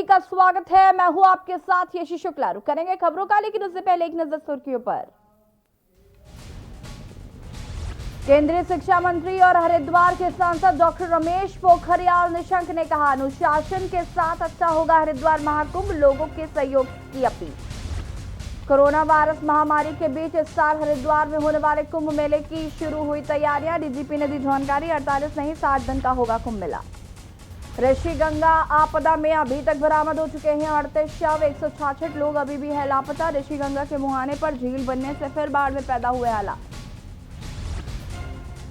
का स्वागत है। मैं हूं आपके साथ यशी शुक्ला। रुक करेंगे खबरों का, लेकिन उससे पहले एक नजर सुर्खियों पर। केंद्रीय शिक्षा मंत्री और हरिद्वार के सांसद डॉक्टर रमेश पोखरियाल निशंक ने कहा, अनुशासन के साथ अच्छा होगा हरिद्वार महाकुंभ, लोगों के सहयोग की अपील। कोरोना वायरस महामारी के बीच इस साल हरिद्वार में होने वाले कुंभ मेले की शुरू हुई तैयारियां। डीजीपी ने दी जानकारी, 48 नहीं 60 दिन का होगा कुंभ मेला। ऋषिगंगा आपदा में अभी तक बरामद हो चुके हैं 38 शव, 166 लोग अभी भी है लापता। ऋषिगंगा के मुहाने पर झील बनने से फिर बाढ़ में पैदा हुए हालात।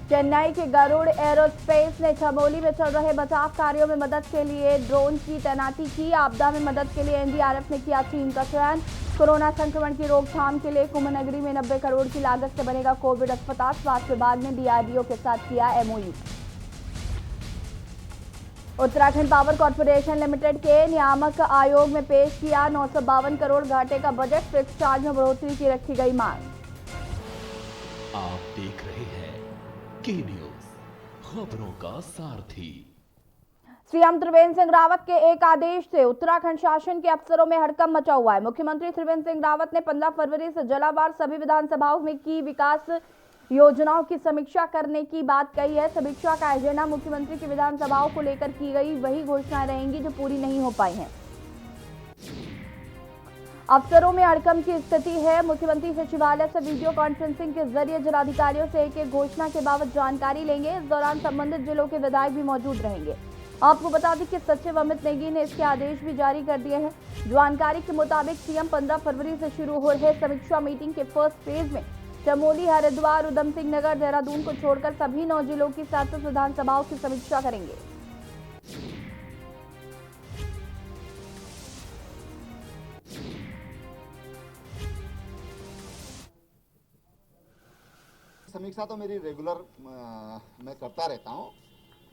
चेन्नई के गरुड़ एरोस्पेस ने चमोली में चल रहे बचाव कार्यों में मदद के लिए ड्रोन की तैनाती की। आपदा में मदद के लिए एनडीआरएफ ने किया टीम का चयन। कोरोना संक्रमण की रोकथाम के लिए कुंभ नगरी में 90 करोड़ की लागत से बनेगा कोविड अस्पताल। स्वास्थ्य विभाग ने डीआरडीओ के साथ किया MOU. Uttarakhand power corporation limited के नियामक आयोग में पेश किया 952 करोड़ घाटे का बजट। फिक्स चार्ज में बढ़ोतरी की रखी गई मांग। आप देख रहे हैं के न्यूज, खबरों का सारथी। सीएम त्रिवेंद्र सिंह रावत के एक आदेश से उत्तराखंड शासन के अफसरों में हड़कंप मचा हुआ है। मुख्यमंत्री त्रिवेंद्र सिंह रावत ने 15 फरवरी से जिलावार सभी विधानसभाओं में की विकास योजनाओं की समीक्षा करने की बात कही है। समीक्षा का एजेंडा मुख्यमंत्री की विधानसभाओं को लेकर की गई वही घोषणाएं रहेंगी जो पूरी नहीं हो पाई हैं। अफसरों में हड़कंप की स्थिति है। मुख्यमंत्री सचिवालय से वीडियो कॉन्फ्रेंसिंग के जरिए जिलाधिकारियों से एक एक घोषणा के बाबत जानकारी लेंगे। इस दौरान संबंधित जिलों के विधायक भी मौजूद रहेंगे। आपको बता दें कि सचिव अमित नेगी ने इसके आदेश भी जारी कर दिए हैं। जानकारी के मुताबिक सीएम 15 फरवरी से शुरू हो रहे समीक्षा मीटिंग के फर्स्ट फेज में चमोली, हरिद्वार, उधम सिंह नगर, देहरादून को छोड़कर सभी 9 जिलों की 7 विधानसभाओं की समीक्षा करेंगे। समीक्षा तो मेरी रेगुलर मैं करता रहता हूं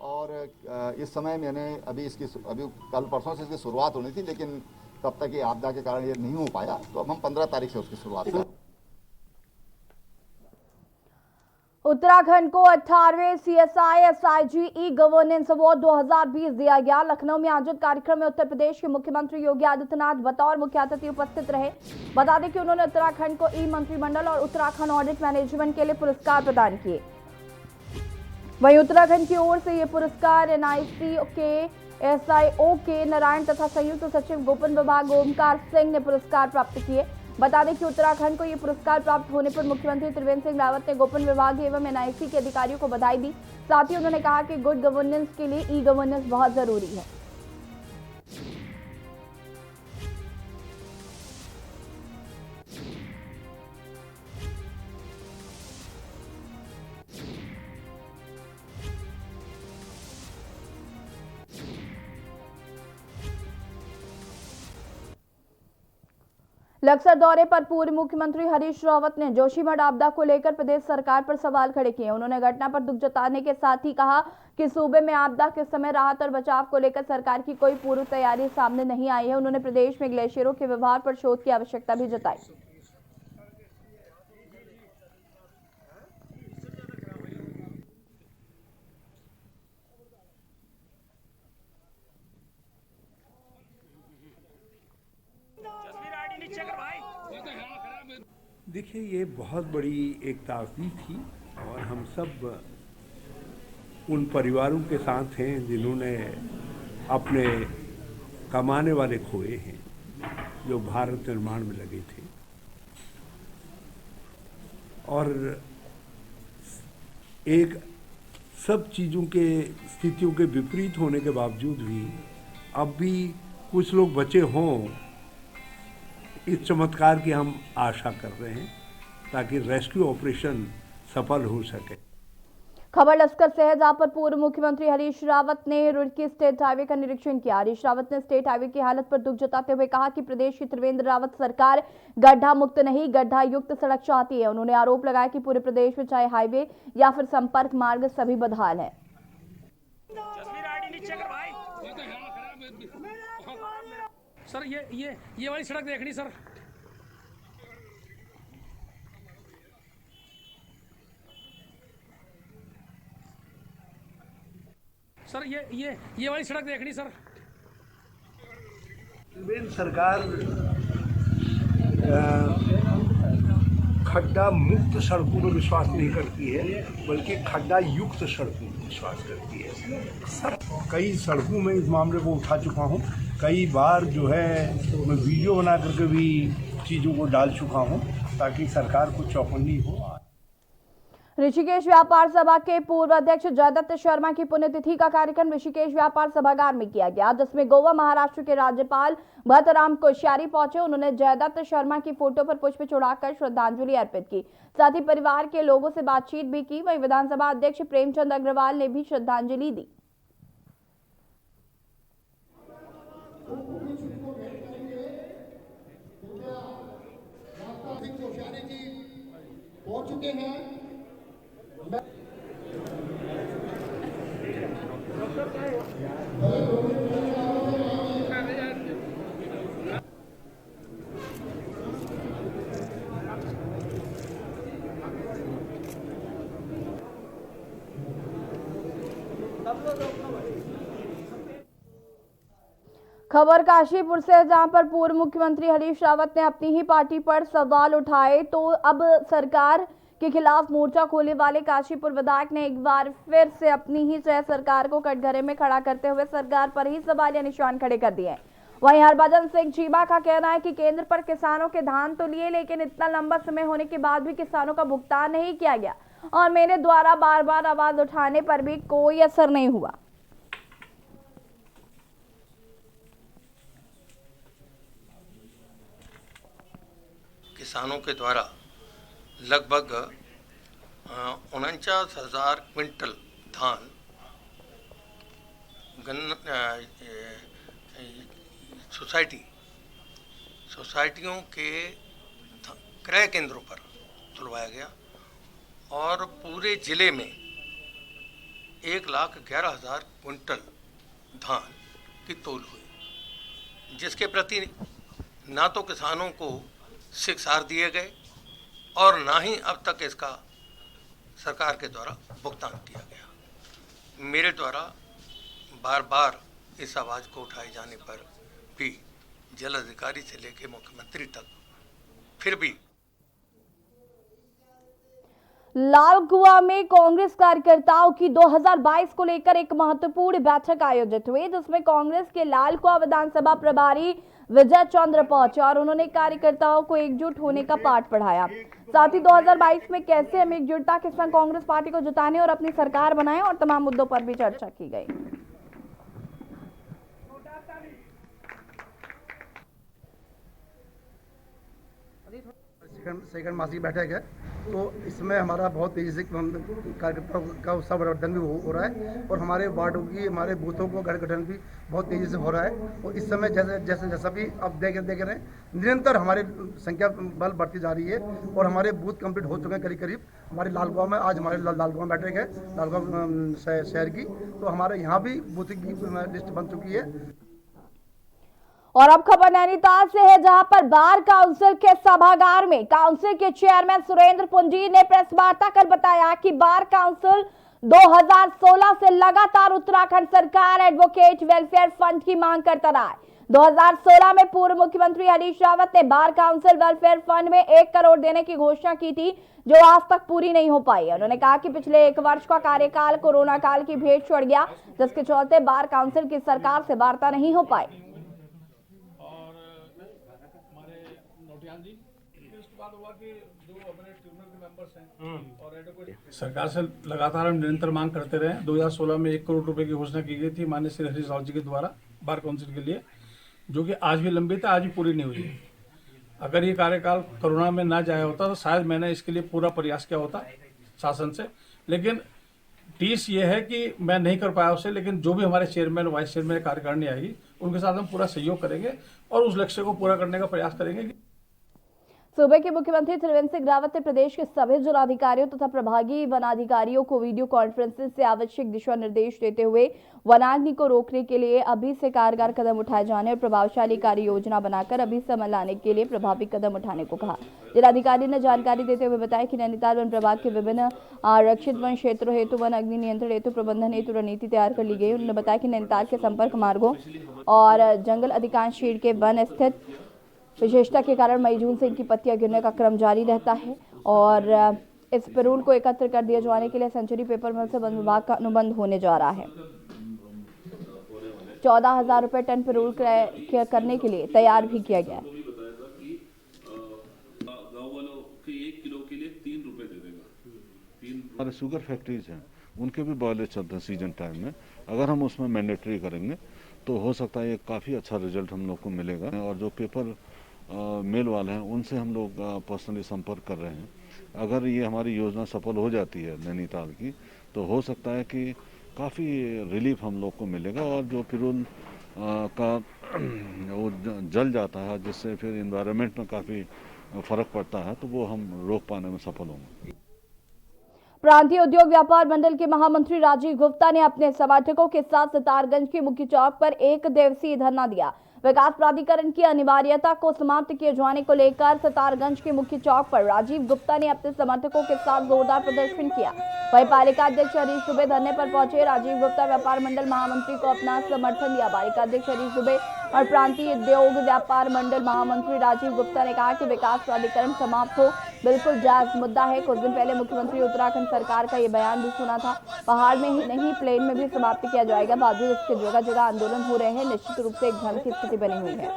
और इस समय मैंने अभी कल परसों से इसकी शुरुआत होनी थी, लेकिन तब तक ये आपदा के कारण ये नहीं हो पाया, तो अब हम 15 तारीख से उसकी शुरुआत करें। उत्तराखंड को 18वें CSI SIG e governance award 2020 दिया गया। लखनऊ में आयोजित कार्यक्रम में उत्तर प्रदेश के मुख्यमंत्री योगी आदित्यनाथ बतौर मुख्य अतिथि उपस्थित रहे। बता दें कि उन्होंने उत्तराखंड को ई मंत्रिमंडल और उत्तराखंड ऑडिट मैनेजमेंट के लिए पुरस्कार प्रदान किए। वहीं उत्तराखंड की ओर से ये पुरस्कार एनआईसी के एसआईओ के नारायण तथा संयुक्त सचिव गोपन विभाग ओमकार सिंह ने पुरस्कार प्राप्त किए। बता दें कि उत्तराखंड को ये पुरस्कार प्राप्त होने पर मुख्यमंत्री त्रिवेंद्र सिंह रावत ने गोपन विभाग एवं एनआईसी के अधिकारियों को बधाई दी। साथ ही उन्होंने कहा कि गुड गवर्नेंस के लिए ई गवर्नेंस बहुत जरूरी है। लक्सर दौरे पर पूर्व मुख्यमंत्री हरीश रावत ने जोशीमठ आपदा को लेकर प्रदेश सरकार पर सवाल खड़े किए। उन्होंने घटना पर दुख जताने के साथ ही कहा कि सूबे में आपदा के समय राहत और बचाव को लेकर सरकार की कोई पूर्व तैयारी सामने नहीं आई है। उन्होंने प्रदेश में ग्लेशियरों के व्यवहार पर शोध की आवश्यकता भी जताई। देखिए, ये बहुत बड़ी एक ताज़गी थी और हम सब उन परिवारों के साथ हैं जिन्होंने अपने कमाने वाले खोए हैं, जो भारत निर्माण में लगे थे। और एक सब चीज़ों के स्थितियों के विपरीत होने के बावजूद भी अब भी कुछ लोग बचे हों, इस चमत्कार की हम आशा कर रहे हैं ताकि रेस्क्यू ऑपरेशन सफल हो सके। खबर लश्कर से है, जहां पर पूर्व मुख्यमंत्री हरीश रावत ने रुड़की स्टेट हाईवे का निरीक्षण किया। हरीश रावत ने स्टेट हाईवे की हालत पर दुख जताते हुए कहा कि प्रदेश की त्रिवेंद्र रावत सरकार गड्ढा मुक्त नहीं, गड्ढा युक्त सड़क चाहती है। उन्होंने आरोप लगाया कि पूरे प्रदेश में चाहे हाईवे या फिर संपर्क मार्ग सभी बदहाल है। सर ये वाली सड़क देखनी सर। सर ये वाली सड़क देखनी सर। त्रिवेंद्र सरकार खड्डा मुक्त सड़कों में विश्वास नहीं करती है, बल्कि खड्डा युक्त सड़कों में विश्वास करती है। सब कई सड़कों में इस मामले को उठा चुका हूँ, कई बार जो है मैं वीडियो बना करके भी चीज़ों को डाल चुका हूँ ताकि सरकार को चौकन्नी हो। ऋषिकेश व्यापार सभा के पूर्व अध्यक्ष जयदत्त शर्मा की पुण्यतिथि का कार्यक्रम ऋषिकेश व्यापार सभागार में किया गया, जिसमें गोवा महाराष्ट्र के राज्यपाल भट्टराम कोश्यारी पहुंचे। उन्होंने जयदत्त शर्मा की फोटो पर पुष्प चढ़ाकर श्रद्धांजलि अर्पित की, साथ ही परिवार के लोगों से बातचीत भी की। वहीं विधानसभा अध्यक्ष प्रेमचंद अग्रवाल ने भी श्रद्धांजलि दी। पहुंच चुके हैं। खबर काशीपुर से, जहां पर पूर्व मुख्यमंत्री हरीश रावत ने अपनी ही पार्टी पर सवाल उठाए, तो अब सरकार के खिलाफ मोर्चा खोलने वाले काशीपुर विधायक ने एक बार फिर से अपनी ही सह सरकार को कटघरे में खड़ा करते हुए सरकार पर ही सवालिया निशान खड़े कर दिए। वहीं हरभजन सिंह चीमा का कहना है कि केंद्र पर किसानों के धान तो लिए, लेकिन इतना लंबा समय होने के बाद भी किसानों का भुगतान नहीं किया गया और मेरे द्वारा बार बार आवाज उठाने पर भी कोई असर नहीं हुआ। किसानों के द्वारा लगभग 49,000 क्विंटल धान सोसाइटियों के क्रय केंद्रों पर तुलवाया गया और पूरे जिले में 1,11,000 क्विंटल धान की तौल हुई, जिसके प्रति ना तो किसानों को शिक्षार दिए गए और ना ही अब तक इसका सरकार के द्वारा भुगतान किया गया। मेरे द्वारा बार बार इस आवाज़ को उठाए जाने पर भी जल अधिकारी से लेकर मुख्यमंत्री तक फिर भी। लाल कुआं में कांग्रेस कार्यकर्ताओं की 2022 को लेकर एक महत्वपूर्ण बैठक आयोजित हुई, जिसमें कांग्रेस के लाल कुआं विधानसभा प्रभारी विजय चंद्र पहुंचे और उन्होंने कार्यकर्ताओं को एकजुट होने का पाठ पढ़ाया। साथ ही 2022 में कैसे हम एकजुटता के संग कांग्रेस पार्टी को जिताने और अपनी सरकार बनाएं और तमाम मुद्दों पर भी चर्चा की गई। सेकंड मासिक बैठक है, तो इसमें हमारा बहुत तेजी से कार्यकर्ताओं का उत्साह वर्धन भी हो रहा है और हमारे वार्डों की, हमारे बूथों को गठन भी बहुत तेजी से हो रहा है। और इस समय जैसा भी अब देख रहे हैं, निरंतर हमारी संख्या बल बढ़ती जा रही है और हमारे बूथ कंप्लीट हो चुके हैं करीब हमारे लालगांव में। आज हमारे लालगांव बैठक है, लालगांव शहर की, तो हमारे यहाँ भी बूथ की लिस्ट बन चुकी है। और अब खबर नैनीताल से है, जहां पर बार काउंसिल के सभागार में काउंसिल के चेयरमैन सुरेंद्र पुंजी ने प्रेस वार्ता कर बताया कि बार काउंसिल 2016 से लगातार उत्तराखंड सरकार एडवोकेट वेलफेयर फंड की मांग करता रहा है। 2016 में पूर्व मुख्यमंत्री हरीश रावत ने बार काउंसिल वेलफेयर फंड में 1 करोड़ देने की घोषणा की थी, जो आज तक पूरी नहीं हो पाई है। उन्होंने कहा कि पिछले 1 वर्ष का कार्यकाल कोरोना काल की भेंट चढ़ गया, जिसके चलते बार काउंसिल की सरकार से वार्ता नहीं हो पाई। सरकार से लगातार हम निरंतर मांग करते रहे। 2016 में 1 करोड़ रुपए की घोषणा की गई थी माननीय श्री हरीश रावत जी के द्वारा बार काउंसिल के लिए, जो कि आज भी लंबित है, आज भी पूरी नहीं हुई है। अगर ये कार्यकाल कोरोना में ना जाया होता तो शायद मैंने इसके लिए पूरा प्रयास किया होता शासन से, लेकिन टीस ये है कि मैं नहीं कर पाया उसे। लेकिन जो भी हमारे चेयरमैन वाइस चेयरमैन कार्यकारिणी आएगी, उनके साथ हम पूरा सहयोग करेंगे और उस लक्ष्य को पूरा करने का प्रयास करेंगे। सूबे के मुख्यमंत्री त्रिवेंद्र सिंह रावत ने प्रदेश के सभी जिलाधिकारियों तथा प्रभागी वनाधिकारियों को वीडियो कॉन्फ्रेंसिंग से आवश्यक दिशा निर्देश देते हुए वनाग्नि को रोकने के लिए अभी से कारगर कदम उठाए जाने और प्रभावशाली कार्य योजना बनाकर अभी से अमल लाने के लिए प्रभावी कदम उठाने को कहा। जिलाधिकारी ने जानकारी देते हुए बताया कि नैनीताल वन प्रभाग के विभिन्न आरक्षित वन क्षेत्रों हेतु वन अग्नि नियंत्रण हेतु प्रबंधन हेतु रणनीति तैयार कर ली गई। उन्होंने बताया कि नैनीताल के संपर्क मार्गों और जंगल अधिकांश क्षेत्र के वन स्थित विशेषता के कारण मई जून से इनकी पत्तियां गिरने का क्रम जारी रहता है और इस पिरूल को एकत्र कर दिए जाने के लिए सेंचुरी पेपर मिल से वन विभाग का अनुबंध होने जा रहा है। 14,000 रुपए टन पिरूल क्रय करने के लिए तैयार भी किया गया है। हमारे शुगर फैक्ट्रीज हैं, उनके भी बॉयलेज चलते हैं सीजन टाइम में। अगर हम उसमें मैंडेटरी करेंगे तो हो सकता है ये काफ़ी अच्छा रिजल्ट हम लोग को मिलेगा। और जो पेपर मिल वाले हैं उनसे हम लोग पर्सनली संपर्क कर रहे हैं। अगर ये हमारी योजना सफल हो जाती है नैनीताल की, तो हो सकता है कि काफ़ी रिलीफ हम लोग को मिलेगा और जो पिरूल का वो जल जाता है जिससे फिर इन्वायरमेंट में काफ़ी फर्क पड़ता है, तो वो हम रोक पाने में सफल होंगे। प्रांतीय उद्योग व्यापार मंडल के महामंत्री राजीव गुप्ता ने अपने समर्थकों के साथ सितारगंज के मुख्य चौक पर एक दिवसीय धरना दिया। विकास प्राधिकरण की अनिवार्यता को समाप्त किए जाने को लेकर सितारगंज के मुख्य चौक पर राजीव गुप्ता ने अपने समर्थकों के साथ जोरदार प्रदर्शन किया। वहीं पालिका अध्यक्ष हरीश दुबे धरने पर पहुंचे। राजीव गुप्ता व्यापार मंडल महामंत्री को अपना समर्थन दिया। पालिका अध्यक्ष हरीश दुबे और प्रांतीय उद्योग व्यापार मंडल महामंत्री राजीव गुप्ता ने कहा कि विकास प्राधिकरण समाप्त हो बिल्कुल जायज मुद्दा है। कुछ दिन पहले मुख्यमंत्री उत्तराखंड सरकार का ये बयान भी सुना था। पहाड़ में ही नहीं प्लेन में भी समाप्त किया जाएगा। बावजूद इसके जगह जगह आंदोलन हो रहे हैं। निश्चित रूप से एक भ्रम की स्थिति बनी हुई है।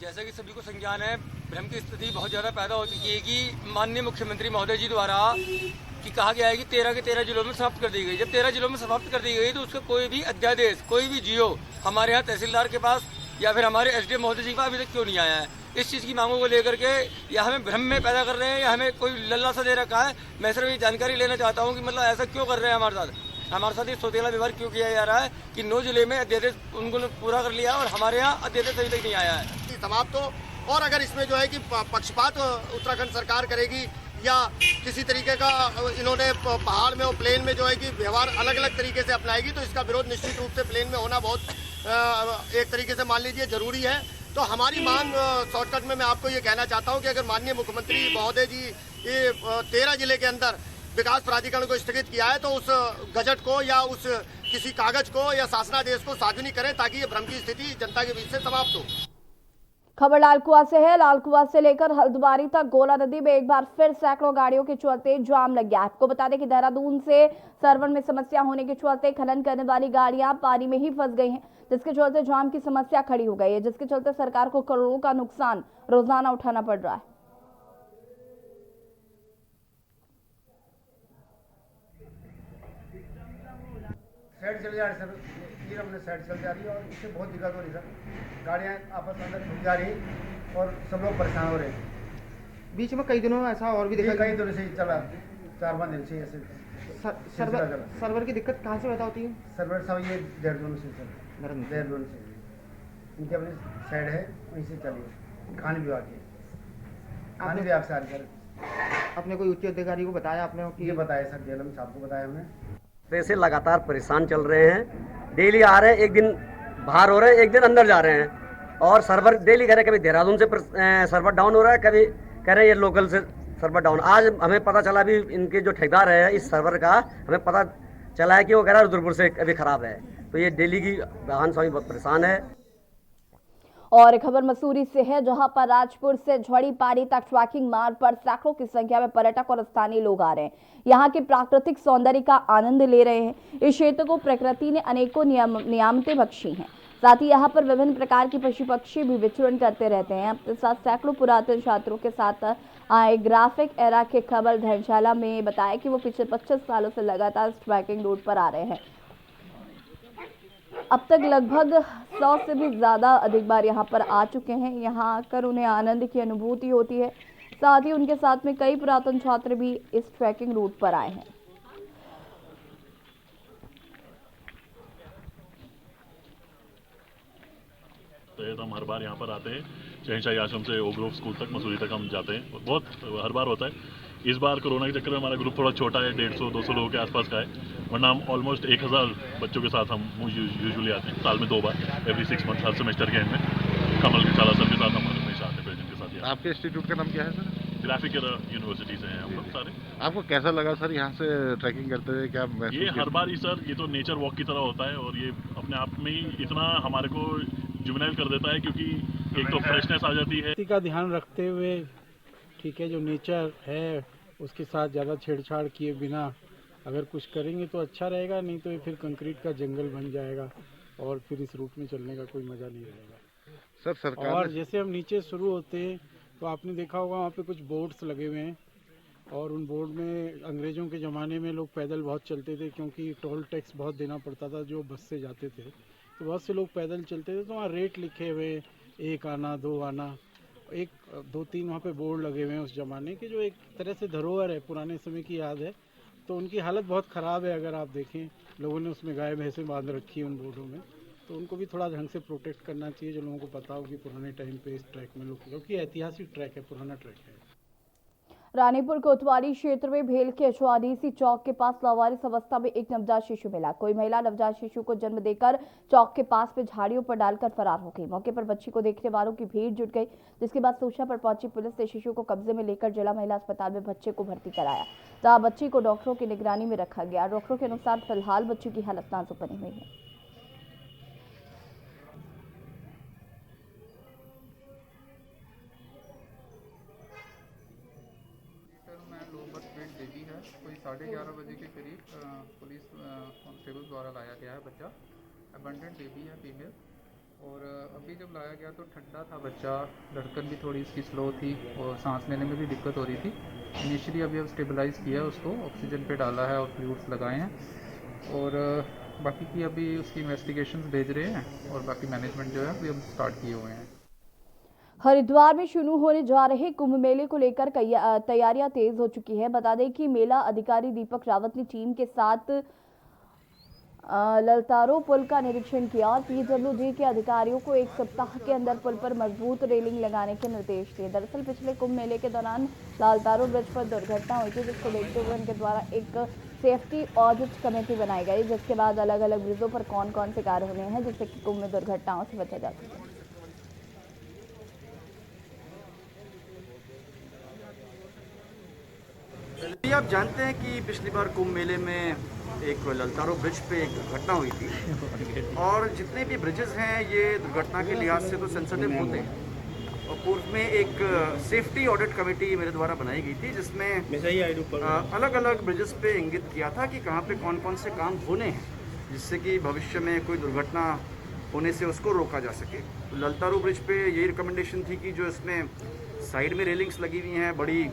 जैसा कि सभी को संज्ञान है, भ्रम की स्थिति बहुत ज़्यादा पैदा हो चुकी है कि माननीय मुख्यमंत्री महोदय जी द्वारा कि कहा गया है कि 13 के 13 जिलों में समाप्त कर दी गई। जब 13 जिलों में समाप्त कर दी गई तो उसका कोई भी अध्यादेश, कोई भी जियो हमारे यहाँ तहसीलदार के पास या फिर हमारे एसडीएम महोदय जी के पास अभी तक क्यों नहीं आया है। इस चीज़ की मांगों को लेकर के या हमें भ्रम में पैदा कर रहे हैं या हमें कोई लल्ला सा दे रखा है। मैं सिर्फ ये जानकारी लेना चाहता हूँ कि मतलब ऐसा क्यों कर रहे हैं हमारे साथ ये सौतेला व्यवहार क्यों किया जा रहा है कि 9 जिले में अध्यादेश उनको पूरा कर लिया और हमारे यहाँ अध्यादेश अभी तक नहीं आया है। समाप्त हो और अगर इसमें जो है कि पक्षपात उत्तराखंड सरकार करेगी या किसी तरीके का इन्होंने पहाड़ में और प्लेन में जो है कि व्यवहार अलग अलग तरीके से अपनाएगी, तो इसका विरोध निश्चित रूप से प्लेन में होना बहुत एक तरीके से मान लीजिए जरूरी है। तो हमारी मांग शॉर्टकट में मैं आपको ये कहना चाहता हूँ कि अगर माननीय मुख्यमंत्री महोदय जी ये 13 जिले के अंदर विकास प्राधिकरण को स्थगित किया है तो उस गजट को या उस किसी कागज को या शासनादेश को सार्वजनिक करें ताकि ये भ्रम की स्थिति जनता के बीच से समाप्त हो। खबर लालकुआं से है। लालकुआं से लेकर हल्द्वानी तक गोला नदी में एक बार फिर सैकड़ों गाड़ियों के चलते जाम लग गया। आपको बता दें कि देहरादून से सरवन में समस्या होने के चलते खनन करने वाली गाड़ियां पानी में ही फंस गई हैं, जिसके चलते जाम की समस्या खड़ी हो गई है, जिसके चलते सरकार को करोड़ों का नुकसान रोजाना उठाना पड़ रहा है। साइड चल जा रही सर, ये अपने साइड चल जा रही है और इससे बहुत दिक्कत हो रही सर। गाड़ियाँ आपस में अंदर घुस जा रही और सब लोग परेशान हो रहे हैं। बीच में कई दिनों में ऐसा और भी दिक्कत कई दिनों से चला, 4-5 दिन से ऐसे सर्वर की दिक्कत कहाँ से पैदा होती है? सर्वर सब ये देहरादून से सर, देहरादून से इनकी अपनी साइड है, वहीं से चलिए। खान विभाग की खान विभाग से आ रही सर। आपने कोई उच्च अधिकारी को बताया आपने कि ये बताया सर, जेलम साहब को बताया हमने। से लगातार परेशान चल रहे हैं। डेली आ रहे हैं, एक दिन बाहर हो रहे हैं, एक दिन अंदर जा रहे हैं और सर्वर डेली कह रहे हैं कभी देहरादून से सर्वर डाउन हो रहा है, कभी कह रहे हैं ये लोकल से सर्वर डाउन। आज हमें पता चला अभी इनके जो ठेकेदार है इस सर्वर का, हमें पता चला है कि वो कह रहा है रुद्रपुर से अभी खराब है। तो ये डेली की वाहन स्वामी बहुत परेशान है। और खबर मसूरी से है, जहां पर राजपुर से झड़ी पारी तक ट्रैकिंग मार्ग पर सैकड़ों की संख्या में पर्यटक और स्थानीय लोग आ रहे हैं। यहां के प्राकृतिक सौंदर्य का आनंद ले रहे हैं। इस क्षेत्र को प्रकृति ने अनेकों नियामतें बख्शी हैं। साथ ही यहाँ पर विभिन्न प्रकार की पशु पक्षी भी विचरण करते रहते हैं। अपने साथ सैकड़ों पुरातन छात्रों के साथ आए ग्राफिक एरा के खबर धर्मशाला में बताया कि वो पिछले 25 सालों से लगातार ट्रैकिंग रूट पर आ रहे हैं। अब तक लगभग 100 से भी ज़्यादा अधिक बार यहाँ पर आ चुके हैं। यहाँ आकर उन्हें आनंद की अनुभूति होती है। साथ ही उनके साथ में कई पुरातन छात्र भी इस ट्रैकिंग रूट पर आए हैं। हम हर बार यहाँ पर आते हैं, शहनशाही आश्रम से ओक ग्रोव स्कूल तक, मसूरी तक हम जाते हैं। बहुत हर बार होता है। इस बार कोरोना के चक्कर में हमारा ग्रुप थोड़ा छोटा है, 150-200 लोगों के आसपास का है, वरना हम ऑलमोस्ट 1000 बच्चों के साथ हम यूजुअली आते हैं। साल में 2 बार, एवरी 6 मंथ, हर सेमेस्टर के एंड में कमल के चाला सर के साथ हम हमेशा आते हैं, प्रेजेंट के साथ। आपके इंस्टीट्यूट का नाम क्या है सर? ग्राफिक यूनिवर्सिटी से हैं हम लोग सारे। आपको कैसा लगा सर यहाँ से ट्रैकिंग करते हुए? क्या ये हर बार ही सर, ये तो नेचर वॉक की तरह होता है और ये अपने आप में ही इतना हमारे को जुवेनाइल कर देता है, क्योंकि एक तो फ्रेशनेस आ जाती है। का ध्यान रखते हुए, ठीक है, जो नेचर है उसके साथ ज़्यादा छेड़छाड़ किए बिना अगर कुछ करेंगे तो अच्छा रहेगा, नहीं तो ये फिर कंक्रीट का जंगल बन जाएगा और फिर इस रूट में चलने का कोई मज़ा नहीं रहेगा सर। सरकार और जैसे हम नीचे शुरू होते हैं तो आपने देखा होगा वहाँ पे कुछ बोर्ड्स लगे हुए हैं और उन बोर्ड में अंग्रेज़ों के ज़माने में लोग पैदल बहुत चलते थे, क्योंकि टोल टैक्स बहुत देना पड़ता था जो बस से जाते थे, तो बहुत से लोग पैदल चलते थे। तो वहाँ रेट लिखे हुए, 1 आना 2 आना, 1-2-3 वहाँ पे बोर्ड लगे हुए हैं उस ज़माने के, जो एक तरह से धरोहर है, पुराने समय की याद है। तो उनकी हालत बहुत ख़राब है। अगर आप देखें, लोगों ने उसमें गाय भैंसें बांध रखी है उन बोर्डों में, तो उनको भी थोड़ा ढंग से प्रोटेक्ट करना चाहिए, जो लोगों को पता हो कि पुराने टाइम पे इस ट्रैक में लोग, क्योंकि ऐतिहासिक ट्रैक है, पुराना ट्रैक है। रानीपुर कोतवाली क्षेत्र में भेल के अचवानीसी चौक के पास लावारिस अवस्था में एक नवजात शिशु मिला। कोई महिला नवजात शिशु को जन्म देकर चौक के पास में झाड़ियों पर डालकर फरार हो गई। मौके पर बच्ची को देखने वालों की भीड़ जुट गई, जिसके बाद सूचना पर पहुंची पुलिस ने शिशु को कब्जे में लेकर जिला महिला अस्पताल में बच्चे को भर्ती कराया, जहां बच्ची को डॉक्टरों की निगरानी में रखा गया। डॉक्टरों के अनुसार फिलहाल बच्ची की हालत नाजुक बनी हुई है। कोई 11:30 बजे के करीब पुलिस कांस्टेबल द्वारा लाया गया है बच्चा। अबंडेंट बेबी है, फीमेल, और अभी जब लाया गया तो ठंडा था बच्चा, धड़कन भी थोड़ी इसकी स्लो थी और सांस लेने में भी दिक्कत हो रही थी। इनिशियली अभी अब स्टेबलाइज़ किया है, उसको ऑक्सीजन पे डाला है और फ्लूइड्स लगाए हैं, और बाकी की अभी उसकी इन्वेस्टिगेशंस भेज रहे हैं और बाकी मैनेजमेंट जो है अभी हम स्टार्ट किए हुए हैं। हरिद्वार में शुरू होने जा रहे कुंभ मेले को लेकर तैयारियां तेज हो चुकी है। बता दें कि मेला अधिकारी दीपक रावत ने टीम के साथ ललतारो पुल का निरीक्षण किया और पीडब्ल्यूडी के अधिकारियों को 1 सप्ताह के अंदर पुल पर मजबूत रेलिंग लगाने के निर्देश दिए। दरअसल पिछले कुंभ मेले के दौरान लालतारो ब्रिज पर दुर्घटना हुई थी, जिसको देखते हुए उनके द्वारा एक सेफ्टी ऑडिट कमेटी बनाई गई, जिसके बाद अलग अलग ब्रिजों पर कौन कौन से कार्य होने हैं, जिससे कि कुंभ में दुर्घटनाओं से बचा जा सके। आप जानते हैं कि पिछली बार कुंभ मेले में एक ललतारो ब्रिज पे एक दुर्घटना हुई थी, और जितने भी ब्रिजेस हैं ये दुर्घटना के लिहाज से तो सेंसिटिव होते हैं, और पूर्व में एक सेफ्टी ऑडिट कमेटी मेरे द्वारा बनाई गई थी, जिसमें अलग अलग ब्रिजेस पे इंगित किया था कि कहाँ पे कौन कौन से काम होने हैं, जिससे कि भविष्य में कोई दुर्घटना होने से उसको रोका जा सके। तो ललतारो ब्रिज पे यही रिकमेंडेशन थी कि जो इसमें साइड में रेलिंग्स लगी हुई हैं, बड़ी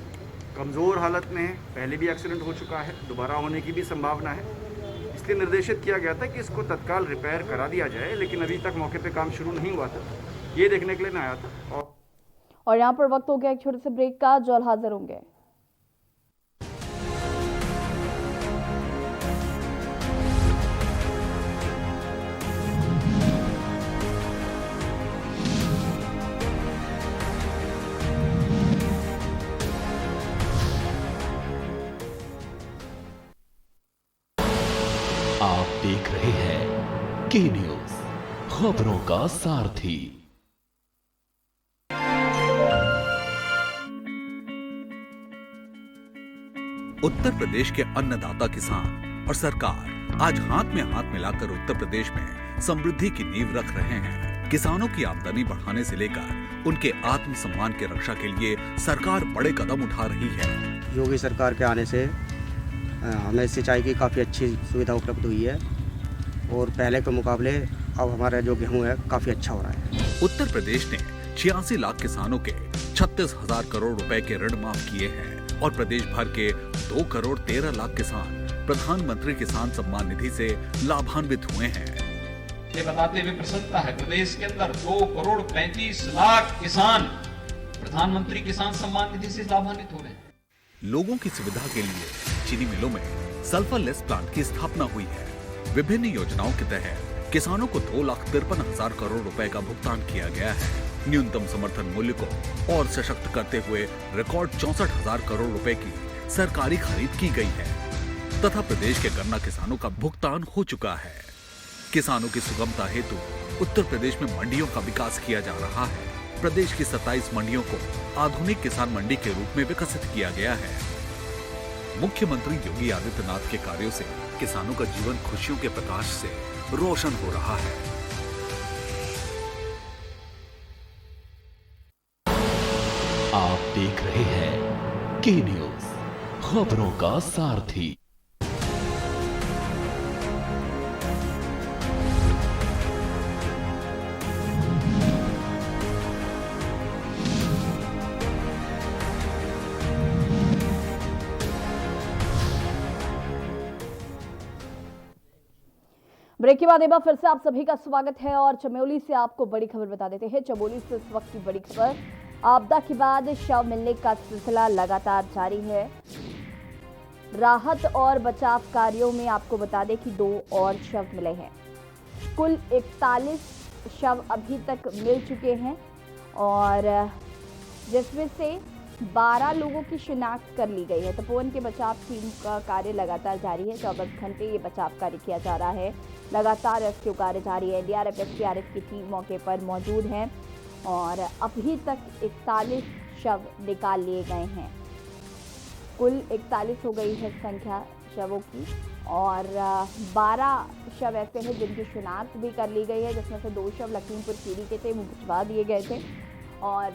कमज़ोर हालत में है, पहले भी एक्सीडेंट हो चुका है, दोबारा होने की भी संभावना है, इसलिए निर्देशित किया गया था कि इसको तत्काल रिपेयर करा दिया जाए, लेकिन अभी तक मौके पे काम शुरू नहीं हुआ था, ये देखने के लिए मैं आया था। और यहाँ पर वक्त हो गया एक छोटे से ब्रेक का, जल्द हाजिर होंगे। आप देख रहे हैं के न्यूज, खबरों का सारथी। उत्तर प्रदेश के अन्नदाता किसान और सरकार आज हाथ में हाथ मिलाकर उत्तर प्रदेश में समृद्धि की नींव रख रहे हैं। किसानों की आमदनी बढ़ाने से लेकर उनके आत्मसम्मान की रक्षा के लिए सरकार बड़े कदम उठा रही है। योगी सरकार के आने से हमें सिंचाई की काफ़ी अच्छी सुविधा उपलब्ध हुई है, और पहले के मुकाबले अब हमारा जो गेहूं है काफ़ी अच्छा हो रहा है। उत्तर प्रदेश ने 86 लाख किसानों के 36,000 करोड़ रुपए के ऋण माफ किए हैं, और प्रदेश भर के 2 करोड़ 13 लाख किसान प्रधानमंत्री किसान सम्मान निधि से लाभान्वित हुए हैं। ये बताते हुए प्रसन्नता है, प्रदेश के अंदर 2,35,00,000 किसान प्रधानमंत्री किसान सम्मान निधि से लाभान्वित हो रहे हैं। लोगों की सुविधा के लिए चीनी मिलों में सल्फरलेस प्लांट की स्थापना हुई है। विभिन्न योजनाओं के तहत किसानों को 2,53,000 करोड़ रुपए का भुगतान किया गया है। न्यूनतम समर्थन मूल्य को और सशक्त करते हुए रिकॉर्ड 64,000 करोड़ रुपए की सरकारी खरीद की गई है तथा प्रदेश के गन्ना किसानों का भुगतान हो चुका है। किसानों की सुगमता हेतु उत्तर प्रदेश में मंडियों का विकास किया जा रहा है। प्रदेश की 27 मंडियों को आधुनिक किसान मंडी के रूप में विकसित किया गया है। मुख्यमंत्री योगी आदित्यनाथ के कार्यों से किसानों का जीवन खुशियों के प्रकाश से रोशन हो रहा है। आप देख रहे हैं के न्यूज, खबरों का सारथी। ब्रेक के बाद एक बार फिर से आप सभी का स्वागत है और चमोली से आपको बड़ी खबर बता देते हैं। चमोली से इस वक्त की बड़ी खबर, आपदा के बाद शव मिलने का सिलसिला लगातार जारी है। राहत और बचाव कार्यों में आपको बता दें कि 2 और शव मिले हैं। कुल 41 शव अभी तक मिल चुके हैं और जिसमें से 12 लोगों की शिनाख्त कर ली गई है। तपोवन के बचाव टीम का कार्य लगातार जारी है। 24 घंटे ये बचाव कार्य किया जा रहा है। लगातार रेस्क्यू कार्य जारी है। एनडीआरएफ, एसडीआरएफ की टीम मौके पर मौजूद है और अभी तक 41 शव निकाल लिए गए हैं। कुल 41 हो गई है संख्या शवों की और 12 शव ऐसे हैं जिनकी शिनाख्त भी कर ली गई है, जिसमें से 2 शव लखीमपुर खीरी के थे, वो भिजवा दिए गए थे और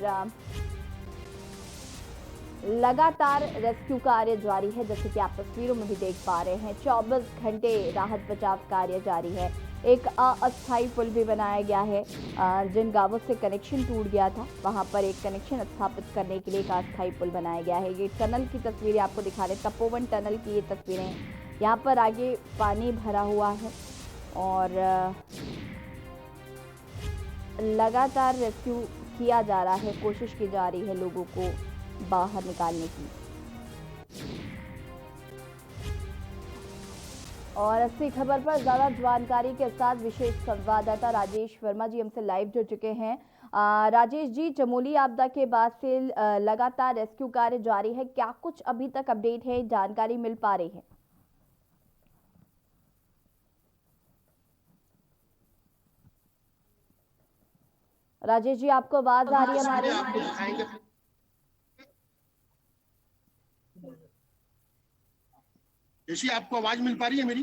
लगातार रेस्क्यू कार्य जारी है। जैसे कि आप तस्वीरों में भी देख पा रहे हैं, 24 घंटे राहत बचाव कार्य जारी है। एक अस्थायी पुल भी बनाया गया है। जिन गांवों से कनेक्शन टूट गया था वहां पर एक कनेक्शन स्थापित करने के लिए एक अस्थायी पुल बनाया गया है। ये टनल की तस्वीरें आपको दिखा रहे हैं, तपोवन टनल की ये तस्वीरें। यहाँ पर आगे पानी भरा हुआ है और लगातार रेस्क्यू किया जा रहा है, कोशिश की जा रही है लोगों को बाहर निकालने की। और इसी खबर पर ज्यादा जानकारी के साथ विशेष संवाददाता राजेश वर्मा जी हमसे लाइव जुड़ चुके हैं। राजेश जी, चमोली आपदा के बाद से लगातार रेस्क्यू कार्य जारी है, क्या कुछ अभी तक अपडेट है, जानकारी मिल पा रही है? राजेश जी, आपको आवाज आ रही है हमारी? ऋषि, आपको आवाज मिल पा रही है मेरी?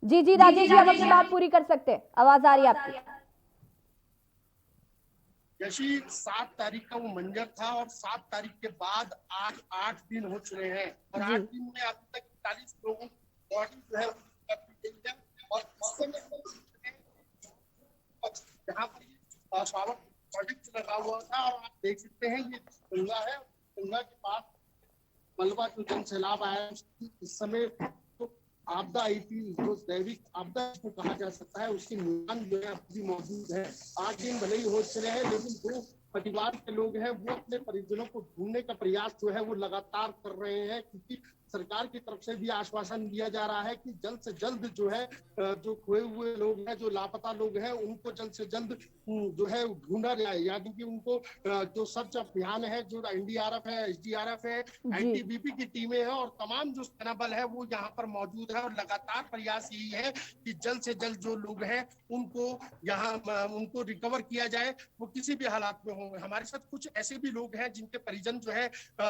जी जी राजेश जी, आप अपनी बात पूरी कर सकते हैं, आवाज आ रही है आपकी। ऋषि, 7 तारीख का वो मंजर था और 7 तारीख के बाद आज 8 दिन हो चुके हैं और 8 दिन में अभी तक 40 लोगों की बॉडी जो है और जहाँ पर पावर प्रोजेक्ट लगा हुआ था और आप देख सकते हैं ये गंगा है, गंगा के पास मलबा जो जन सैलाब आया इस समय तो आपदा आई थी, जो दैविक आपदा को कहा जा सकता है, उसकी निशान जो है अभी मौजूद है। 8 दिन भले ही हो चले हैं लेकिन जो परिवार के लोग हैं वो अपने परिजनों को ढूंढने का प्रयास जो है वो लगातार कर रहे हैं, क्योंकि सरकार की तरफ से भी आश्वासन दिया जा रहा है कि जल्द से जल्द जो है जो खोए हुए लोग हैं, जो लापता लोग हैं, उनको जल्द से जल्द जो है ढूंढा जाए, यानी कि उनको जो सर्च अभियान है, जो एनडीआरएफ है, एसडीआरएफ है, आईटीबीपी की टीमें हैं और तमाम जो सेना बल है वो यहाँ पर मौजूद है और लगातार प्रयास यही है कि जल्द से जल्द जो लोग हैं उनको यहाँ उनको रिकवर किया जाए, वो किसी भी हालात में होंगे। हमारे साथ कुछ ऐसे भी लोग हैं जिनके परिजन जो है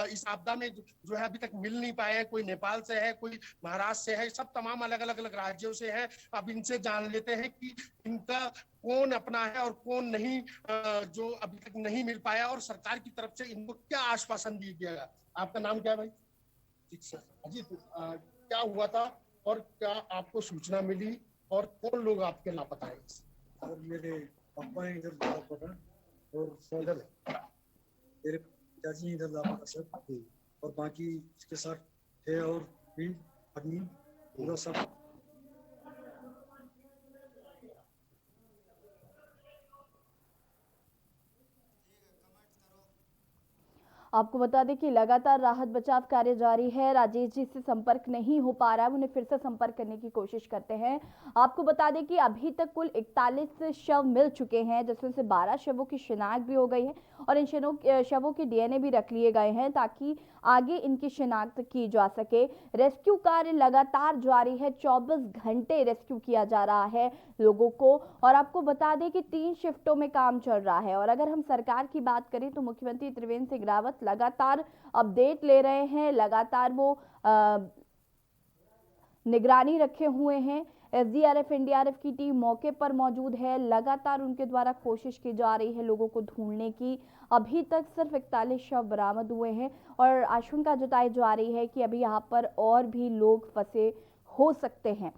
इस आपदा में जो है अभी तक मिल नहीं पाए, कोई नेपाल से है, कोई महाराष्ट्र से है, सब तमाम अलग अलग राज्यों से है। अब इनसे जान लेते हैं कि इनका कौन अपना है और कौन नहीं, जो अभी तक नहीं मिल पाया और सरकार की तरफ से इनको क्या आश्वासन दिया गया। आपका नाम क्या है भाई? ठीक सर। अजीत, क्या हुआ था और क्या आपको सूचना मिली और कौन लोग आपके लापता है? और मेरे पापा इधर लापता और फादर मेरे पिताजी इधर लापता सर, और बाकी इसके साथ थे और भी आदमी पूरा सब। आपको बता दें कि लगातार राहत बचाव कार्य जारी है। राजेश जी से संपर्क नहीं हो पा रहा है, उन्हें फिर से संपर्क करने की कोशिश करते हैं। आपको बता दें कि अभी तक कुल 41 शव मिल चुके हैं, जिसमें से 12 शवों की शिनाख्त भी हो गई है और इन शवों के डीएनए भी रख लिए गए हैं ताकि आगे इनकी शिनाख्त की जा सके। रेस्क्यू कार्य लगातार जारी है, 24 घंटे रेस्क्यू किया जा रहा है लोगों को। और आपको बता दें कि 3 शिफ्टों में काम चल रहा है। और अगर हम सरकार की बात करें तो मुख्यमंत्री त्रिवेंद्र सिंह रावत लगातार अपडेट ले रहे हैं, लगातार वो निगरानी रखे हुए हैं। एसडीआरएफ एनडीआरएफ की टीम मौके पर मौजूद है, लगातार उनके द्वारा कोशिश की जा रही है लोगों को ढूंढने की। अभी तक सिर्फ 41 शव बरामद हुए हैं और आशंका जताई जा रही है कि अभी यहाँ पर और भी लोग फंसे हो सकते हैं।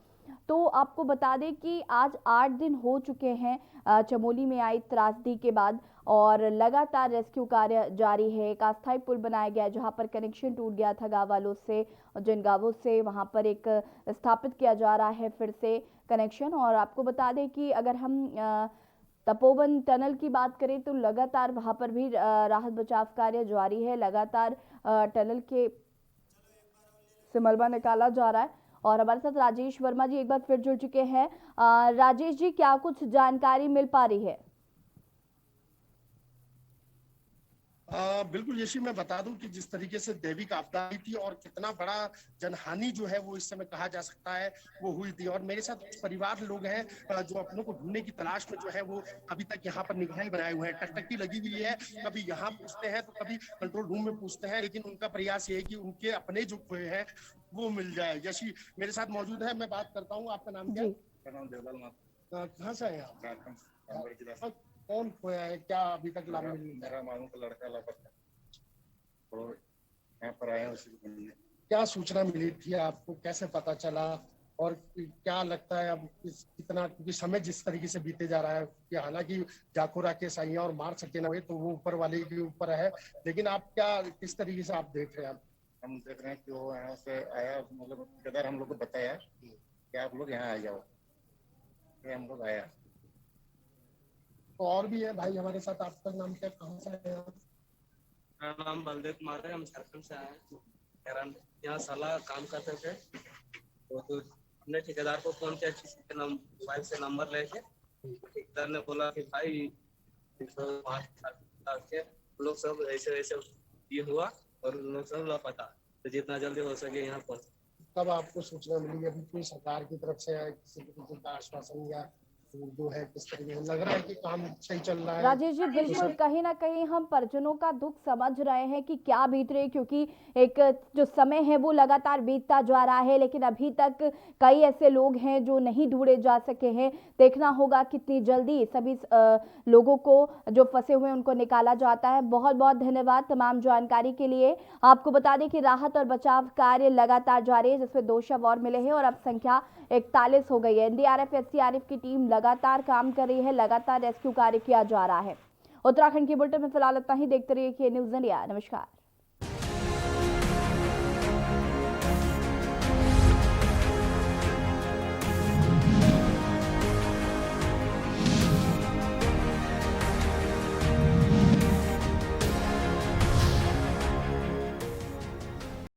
तो आपको बता दें कि आज 8 दिन हो चुके हैं चमोली में आई त्रासदी के बाद और लगातार रेस्क्यू कार्य जारी है। एक अस्थायी पुल बनाया गया है जहां पर कनेक्शन टूट गया था गांव वालों से, जिन गांवों से वहां पर एक स्थापित किया जा रहा है फिर से कनेक्शन। और आपको बता दें कि अगर हम तपोवन टनल की बात करें तो लगातार वहां पर भी राहत बचाव कार्य जारी है। लगातार टनल के से मलबा निकाला जा रहा है और हमारे साथ राजेश वर्मा जी एक बार फिर जुड़ चुके हैं। राजेश जी, क्या कुछ जानकारी मिल पा रही है? बिल्कुल यशी, मैं बता दूं कि जिस तरीके से दैविक आपदा आई थी और कितना बड़ा जनहानि जो है वो इस समय कहा जा सकता है वो हुई थी। और मेरे साथ परिवार लोग हैं जो अपनों को ढूंढने की तलाश में जो है वो अभी तक यहाँ पर निगरानी बनाए हुए हैं। टकटकी लगी हुई है, कभी यहाँ पूछते हैं तो कभी कंट्रोल रूम में पूछते हैं, लेकिन उनका प्रयास ये है कि उनके अपने जो खोए हैं वो मिल जाए। यशी मेरे साथ मौजूद है, मैं बात करता हूँ। आपका नाम क्या? मेरा नाम देवलाल माथुर। कहाँ से है आप? कौन खोया है, क्या अभी तक लाभ मिल? मेरा मालूम का लड़का लापता और यहाँ पर आए हैं। क्या सूचना मिली थी आपको, कैसे पता चला और क्या लगता है अब कितना, क्योंकि समय जिस तरीके से बीते जा रहा है कि हालांकि जाकोरा के साइया और मार सके ना हुए तो वो ऊपर वाले के ऊपर है, लेकिन आप क्या किस तरीके से आप देख रहे हैं? हम देख रहे हैं कि वो यहाँ से आया, मतलब ठेकेदार हम लोग को बताया कि आप लोग यहाँ आ जाओ, हम लोग आया। तो और भी है भाई हमारे साथ। आपका नाम क्या, कहाँ से है? मेरा नाम बलदेव कुमार है, हम झारखंड से आए हैं। यहाँ साला काम करते थे तो हमने ठेकेदार को फोन किया, किसी के मोबाइल से नंबर लेके। ठेकेदार ने बोला कि भाई लोग सब ऐसे ऐसे ये हुआ और लोग सब लापता, तो जितना जल्दी हो सके यहाँ पर। कब आपको सूचना मिली? अभी कोई सरकार की तरफ से किसी तरीके का आश्वासन या जो है किस तरीके से लग रहा है कि काम सही चल रहा है? राजेश जी, बिल्कुल कहीं ना कहीं हम परिजनों का दुख समझ रहे हैं कि क्या बीत रही है, क्योंकि एक जो समय है वो लगातार बीतता जा रहा है, लेकिन अभी तक कई ऐसे लोग हैं जो नहीं ढूंढे जा सके हैं। देखना होगा कितनी जल्दी सभी लोगों को जो फंसे हुए हैं उनको निकाला जाता है। बहुत बहुत धन्यवाद तमाम जानकारी के लिए। आपको बता दें कि राहत और बचाव कार्य लगातार जारी है, जिसमें 2 शव और मिले हैं और अब संख्या 41 हो गई है। एनडीआरएफ एसडीआरएफ की टीम लगातार काम कर रही है, लगातार रेस्क्यू कार्य किया जा रहा है। उत्तराखंड की बुलेटिन में फिलहाल इतना ही। देखते रहिए के न्यूज़ इंडिया। नमस्कार।